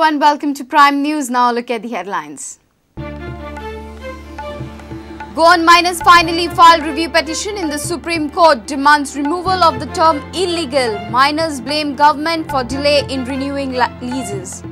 and welcome to Prime News. Now look at the headlines. Goan miners finally filed review petition in the Supreme Court, demands removal of the term illegal. Miners blame government for delay in renewing leases.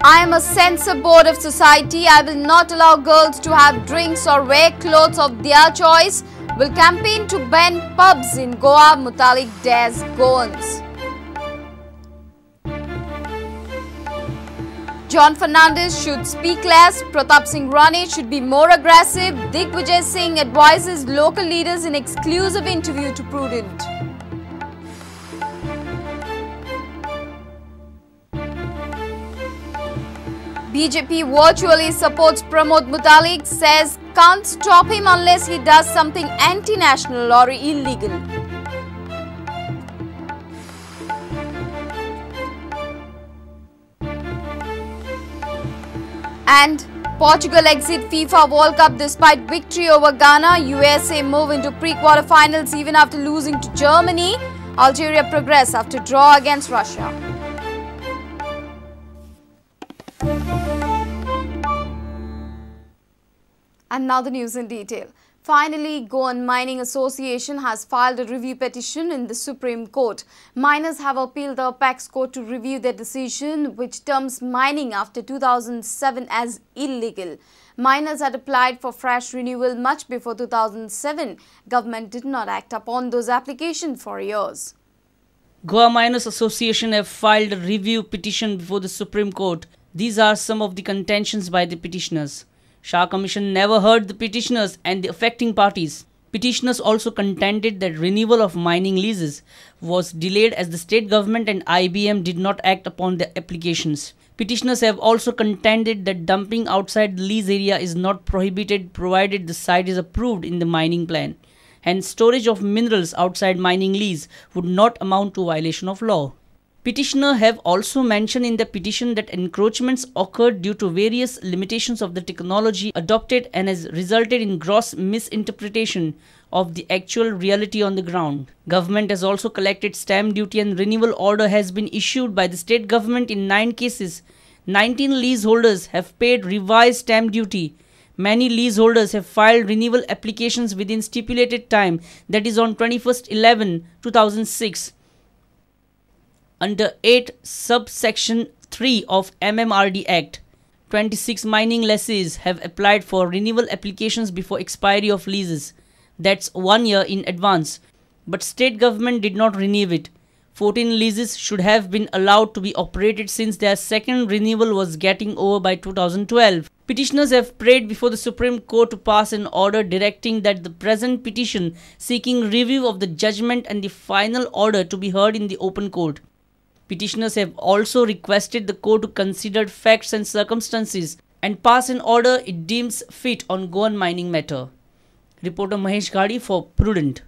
I am a censor board of society. I will not allow girls to have drinks or wear clothes of their choice. Will campaign to ban pubs in Goa. Mutalik dares Goans. John Fernandez should speak less. Pratap Singh Rane should be more aggressive. Digvijay Singh advises local leaders in exclusive interview to Prudent. BJP virtually supports Pramod Mutalik, says can't stop him unless he does something anti-national or illegal. And Portugal exit FIFA World Cup despite victory over Ghana. USA move into pre-quarterfinals even after losing to Germany. Algeria progress after draw against Russia. And now the news in detail. Finally, Goan Mining Association has filed a review petition in the Supreme Court. Miners have appealed the apex court to review their decision, which terms mining after 2007 as illegal. Miners had applied for fresh renewal much before 2007. Government did not act upon those applications for years. Goa Miners Association have filed a review petition before the Supreme Court. These are some of the contentions by the petitioners. Shah Commission never heard the petitioners and the affecting parties. Petitioners also contended that renewal of mining leases was delayed as the state government and IBM did not act upon their applications. Petitioners have also contended that dumping outside the lease area is not prohibited provided the site is approved in the mining plan. Hence, storage of minerals outside mining lease would not amount to violation of law. Petitioners have also mentioned in the petition that encroachments occurred due to various limitations of the technology adopted and has resulted in gross misinterpretation of the actual reality on the ground. Government has also collected stamp duty and renewal order has been issued by the state government in 9 cases. 19 leaseholders have paid revised stamp duty. Many leaseholders have filed renewal applications within stipulated time, that is on 21/11/2006. Under 8 subsection 3 of MMRD Act, 26 mining lessees have applied for renewal applications before expiry of leases. That's 1 year in advance. But state government did not renew it. 14 leases should have been allowed to be operated since their second renewal was getting over by 2012. Petitioners have prayed before the Supreme Court to pass an order directing that the present petition seeking review of the judgment and the final order to be heard in the open court. Petitioners have also requested the court to consider facts and circumstances and pass an order it deems fit on Goan mining matter. Reporter Mahesh Gadi for Prudent.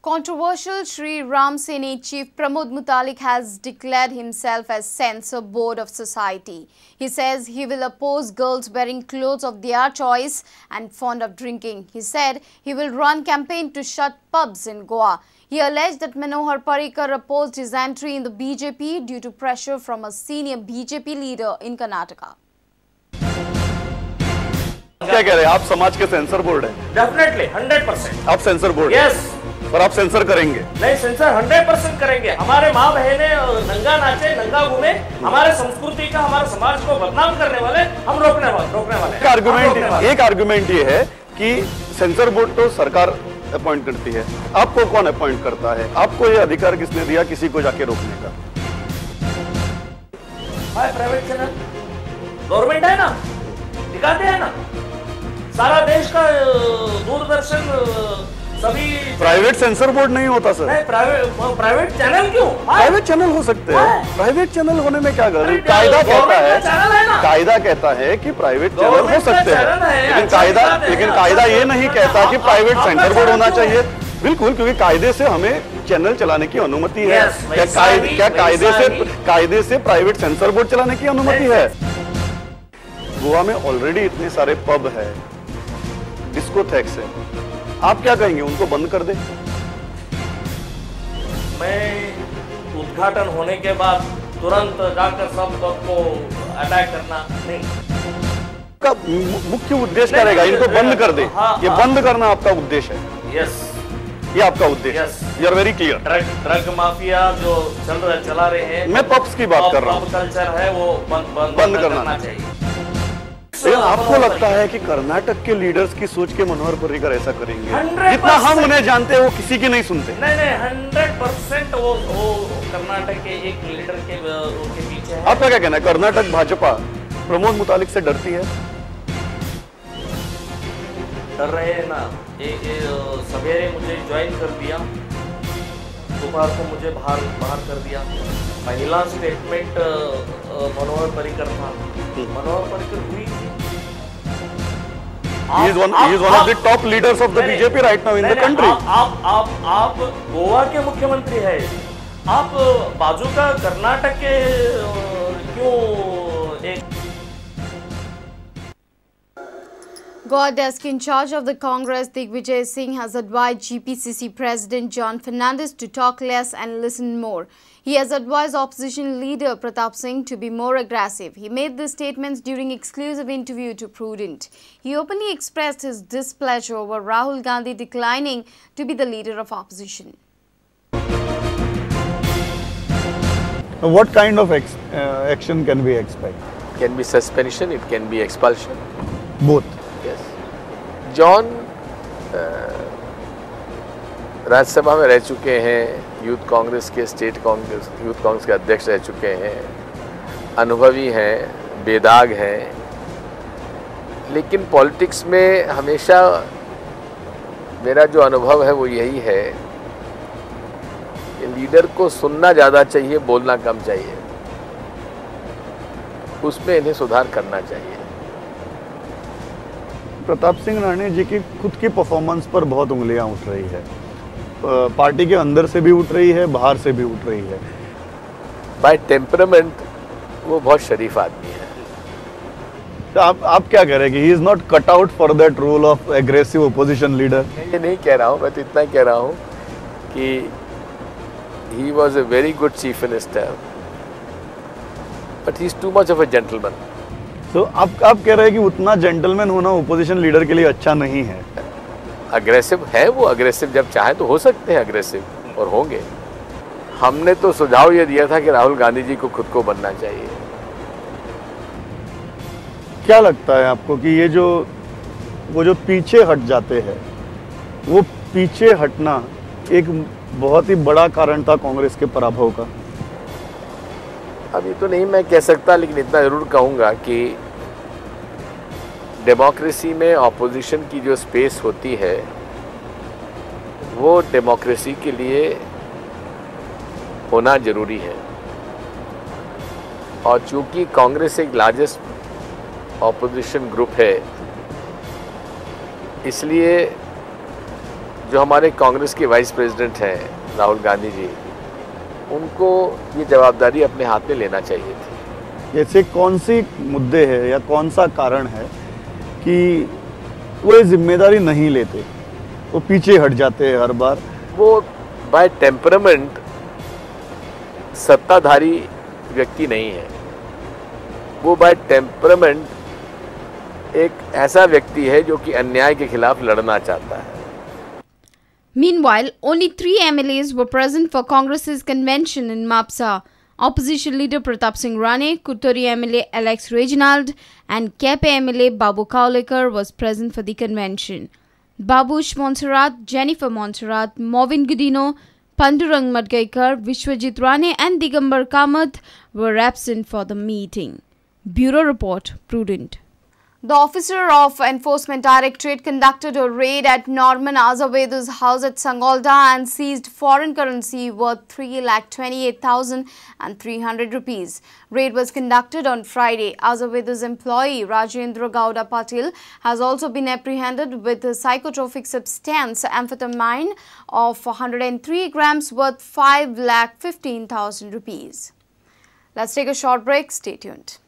Controversial Sri Ram Seni chief Pramod Mutalik has declared himself as censor board of society. He says he will oppose girls wearing clothes of their choice and fond of drinking. He said he will run campaign to shut pubs in Goa. He alleged that Manohar Parrikar opposed his entry in the BJP due to pressure from a senior BJP leader in Karnataka. क्या कह रहे हैं आप? समाज के sensor board है? Definitely 100%। आप sensor board? Yes. पर आप सेंसर करेंगे? नहीं, सेंसर 100% करेंगे। हमारे माँ बहने नंगा नाचे, नंगा घूमे, हमारे संस्कृति का, हमारे समाज को बदनाम करने वाले हम रोकने वाले। एक आर्गुमेंट ये है कि सेंसर बोर्ड तो सरकार अपॉइंट करती है, आपको कौन अपॉइंट करता है? आपको ये अधिकार किसने दिया किसी को जाके रोकने का? प्राइवेट चैनल गवर्नमेंट है ना, दिखाते हैं ना, सारा देश का दूरदर्शन सभी। प्राइवेट सेंसर बोर्ड नहीं होता सर। नहीं, प्राइवेट चैनल क्यों? प्राइवेट चैनल हो सकते हैं। प्राइवेट चैनल होने में क्या गलत? कायदा कहता है कि प्राइवेट चैनल हो सकते हैं, लेकिन कायदा ये नहीं कहता कि प्राइवेट सेंसर बोर्ड होना चाहिए। बिल्कुल, क्योंकि कायदे से हमें चैनल चलाने की अनुमति है। क्या कायदे से प्राइवेट सेंसर बोर्ड चलाने की अनुमति है? गोवा में ऑलरेडी इतने सारे पब है, डिस्कोथेक्स है, आप क्या कहेंगे, उनको बंद कर दे? मैं उद्घाटन होने के बाद तुरंत जाकर सब को अटैक करना नहीं। का मुख्य उद्देश्य क्या रहेगा? इनको बंद कर दे, ये बंद करना आपका उद्देश्य है? यस, ये आपका उद्देश्य है? You are very clear. Drug mafia जो चला रहे हैं, मैं पब्स की बात कर रहा हूँ, कल्चर है वो बंद करना चाहिए। लेकिन आपको लगता है कि कर्नाटक के लीडर्स की सोच के मनोहर पर्रिकर ऐसा करेंगे? जितना हम उन्हें जानते हैं वो किसी की नहीं सुनते। नहीं, 100% वो कर्नाटक के एक लीडर के पीछे है। आपका क्या कहना है, कर्नाटक भाजपा प्रमोद मुतालिक से डरती है? डर रहे हैं ना। सवेरे मुझे ज्वाइन कर दिया, दोपहर को मुझे बाहर कर दिया। पहला स्टेटमेंट मनोहर पर्रिकर था, मनोहर पर्रिकर हुई थी। He is one of the top leaders of the BJP right now in the country. आप गोवा के मुख्यमंत्री है, आप बाजू का कर्नाटक के क्यों एक God desk in charge of the Congress, Digvijay Singh, has advised GPCC President John Fernandez to talk less and listen more. He has advised opposition leader Pratap Singh to be more aggressive. He made these statements during exclusive interview to Prudent. He openly expressed his displeasure over Rahul Gandhi declining to be the leader of opposition. What kind of action can we expect? It can be suspension, it can be expulsion. Both. Yes. John Rajya Sabha में रह चुके हैं, youth Congress के youth Congress के अध्यक्ष रह चुके हैं, अनुभवी हैं, बेदाग हैं, लेकिन पॉलिटिक्स में हमेशा मेरा जो अनुभव है वो यही है कि लीडर को सुनना ज़्यादा चाहिए, बोलना कम चाहिए। उसमें इन्हें सुधार करना चाहिए। प्रताप सिंह राणे जी की खुद की परफॉर्मेंस पर बहुत उंगलियां उठ रही है, पार्टी के अंदर से भी उठ रही है, बाहर से भी उठ रही है। बाय टेम्परामेंट वो बहुत शरीफ आदमी है। तो आप क्या कह रहे हैं कि he is not cut out for that role of aggressive opposition leader? ये नहीं कह रहा हूँ, मैं तो इतना कह रहा हूँ कि he was a very good chief minister, but he is too much of A gentleman. तो आप कह रहे हैं कि उतना जेंटलमैन होना ओपोजिशन लीडर के लिए अच्छा नहीं है? अग्रेसिव है वो, अग्रेसिव जब चाहे तो हो सकते हैं अग्रेसिव, और होंगे। हमने तो सुझाव ये दिया था कि राहुल गांधी जी को खुद को बनना चाहिए। क्या लगता है आपको कि ये वो जो पीछे हट जाते हैं, वो पीछे हटना एक बहुत ही बड़ा कारण था कांग्रेस के पराभव का? अभी तो नहीं मैं कह सकता, लेकिन इतना ज़रूर कहूँगा कि डेमोक्रेसी में ऑपोजिशन की जो स्पेस होती है वो डेमोक्रेसी के लिए होना ज़रूरी है। और चूँकि कांग्रेस एक लार्जेस्ट ऑपोजिशन ग्रुप है, इसलिए जो हमारे कांग्रेस के वाइस प्रेसिडेंट हैं राहुल गांधी जी, उनको ये जवाबदारी अपने हाथ में लेना चाहिए थी। जैसे कौन सी मुद्दे हैं या कौन सा कारण है कि वो ये जिम्मेदारी नहीं लेते, वो पीछे हट जाते हैं हर बार? वो बाय टेम्परामेंट सत्ताधारी व्यक्ति नहीं है, वो बाय टेम्परामेंट एक ऐसा व्यक्ति है जो कि अन्याय के खिलाफ लड़ना चाहता है। Meanwhile, only 3 MLAs were present for Congress's convention in Mapsa. Opposition leader Pratap Singh Rane, Kutturi MLA Alex Reginald and Kepe MLA Babu Kaulekar was present for the convention. Babush Montserrat, Jennifer Montserrat, Movin Gudino, Pandurang Madgaikar, Vishwajit Rane and Digambar Kamath were absent for the meeting. Bureau Report, Prudent. The Officer of Enforcement Directorate conducted a raid at Norman Azavedu's house at Sangolda and seized foreign currency worth 3,28,300 rupees. Raid was conducted on Friday. Azavedu's employee Rajendra Gowda Patil has also been apprehended with a psychotropic substance amphetamine of 103 grams worth 5,15,000 rupees. Let's take a short break. Stay tuned.